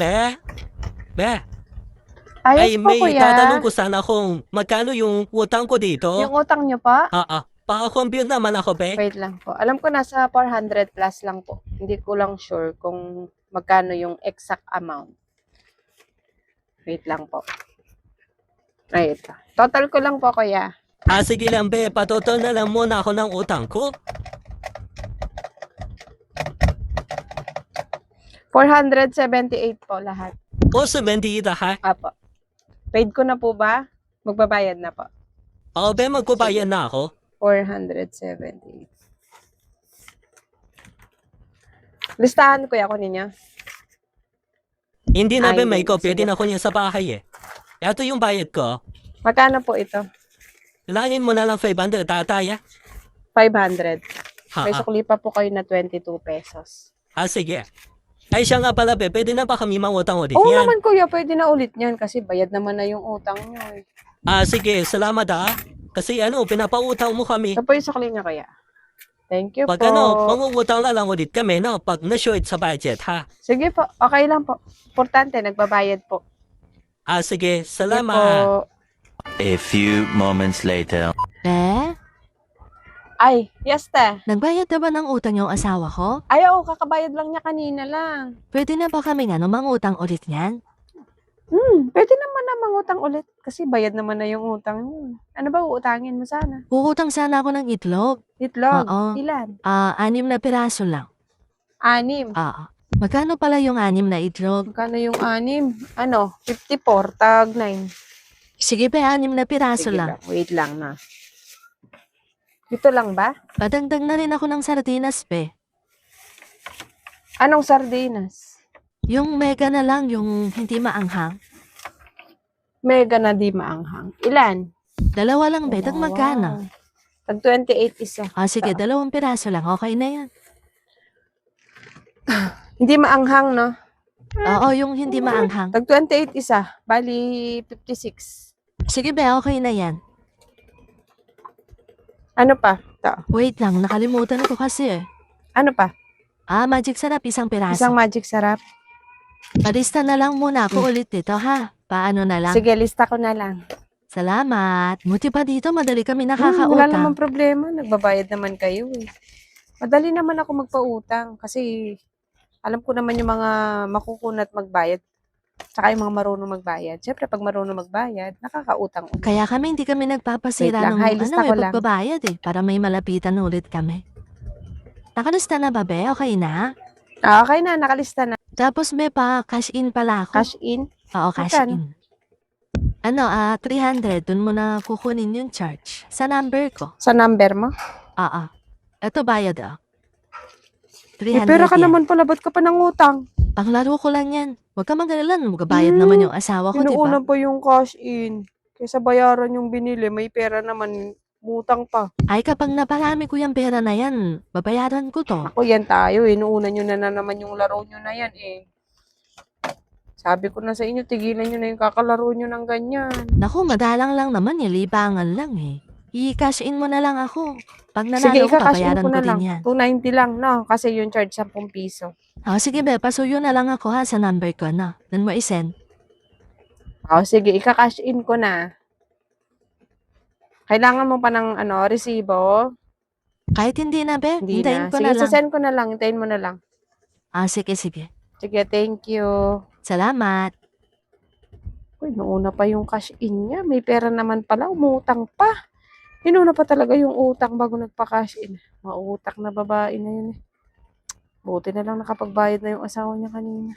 Be? Be? Ayos Ay, po, may kuya. tatanong ko sana kung magkano yung utang ko dito. Yung utang nyo pa? Paka-compute naman ako, be. Wait lang po. Alam ko nasa 400 plus lang po. Hindi ko lang sure kung magkano yung exact amount. Wait lang po. Ay, ito. Total ko lang po, kuya. Sige lang, be. Patotoo na lang muna ako ng utang ko. 478 po lahat. O 70 ha? Apo. Paid ko na po ba? Magbabayad na po. Be, magbabayad na ako. 478. Listahan kuya ko ninyo. Hindi na, be. May Hindi. ko. Pwede Sige. na ko niya sa bahay, eh. Ito yung bayad ko. Magkano po ito? Langin mo na lang 500, tatay, 500. May Ha? sukli pa po kayo na 22 pesos. Sige. Ay, siya nga pala, be. Pwede na ba kami mangutang ulit Oo yan? naman kuya, pwede na ulit yan kasi bayad naman na yung utang nyo eh. Sige. Salamat, Kasi pinapautang mo kami. Ito po yung sukli niya kuya. Thank you Pag po. mangungutang na lang ulit kami, no? Pag na-short sa budget, ha? Sige po, okay lang po. Importante, nagbabayad po. Sige. Sige Salamat. po. A few moments later. Be, Ay, yes te. nagbayad na ba ng utang yung asawa ko? Ay, oo, kakabayad lang niya kanina lang. Pwede na ba kami mangutang ulit niyan? Pwede naman na mangutang ulit kasi bayad naman na yung utang niyo. Ano ba uutangin mo sana? Uutang sana ako ng itlog. Itlog. Oo. Ilan? 6 na piraso lang. 6. Magkano pala yung 6 na itlog? Magkano yung 6? 54, tag 9. Sige be, 6 na piraso Sige lang. lang, wait lang na. Ito lang ba? Padagdag na rin ako ng sardinas, be. Anong sardinas? Yung mega na lang, yung hindi maanghang. Mega na di maanghang. Ilan? 2 lang, be. Tag magkano? Tag 28 isa. Sige, 2 piraso lang. Okay na yan. Hindi maanghang, no? Oo, yung hindi maanghang. Tag 28 isa. Bali, 56. Sige, be. Okay na yan. Ano pa? Ito. Wait lang, nakalimutan ko kasi. Ano pa? Magic sarap, 1 piraso. Isang magic sarap. Palista na lang muna ako ulit dito, ha? Paano na lang? Sige, lista ko na lang. Salamat. Buti pa dito, madali kami Wala nakakautang. naman problema. Nagbabayad naman kayo eh. Madali naman ako magpautang kasi alam ko naman yung mga makukunat magbayad. Tsaka yung mga marunong magbayad. Siyempre, pag marunong magbayad, nakakautang ulit. Kaya kami hindi kami nagpapasira Wait lang, ng hi, lista ko lang. pagbabayad para may malapitan ulit kami. Nakalista na ba, be? Okay na? Okay na, nakalista na. Tapos may pa cash in pala ako. Cash in. Oo, cash Magkano? in. 300. Dun mo na kukunin yung charge. Sa number ko. Sa number mo? Oo. Ito bayad, 300 Pero ka yan. naman pala, ba't ka pa nangutang? Panglaro ko lang yan. Huwag ka mag-alala. Magbabayad naman yung asawa ko, di ba? Inuuna pa yung cash in. Kaysa bayaran yung binili, may pera naman, utang pa. Ay, kapag naparami ko yung pera na yan, babayaran ko to. Ako yan tayo, inuuna nyo na naman yung laro nyo na yan eh. Sabi ko na sa inyo, tigilan nyo na yung kakalaro nyo ng ganyan. Naku, madalang lang naman yan. Libangan lang eh. I-cash in mo na lang ako. Pag Sige, nanalo ko, ika-cash in babayaran ko ko na din lang. yan. 290 lang, no? Kasi yung charge 10 piso. Sige be, pasuyo na lang ako ha sa number ko, no? Doon mo isend. Sige, ika-cash in ko na. Kailangan mo pa ng resibo? Kahit hindi na be, Hindi hintayin na. ko Sige, na lang. sasend ko na lang. Hintayin mo na lang. Sige, sige. Sige, thank you. Salamat. Uy, nauna pa yung cash in niya. May pera naman pala. Umutang pa. Inuna pa talaga yung utang bago nagpa-cash in. Mautak na babae na yun eh. Buti na lang nakapagbayad na yung asawa niya kanina.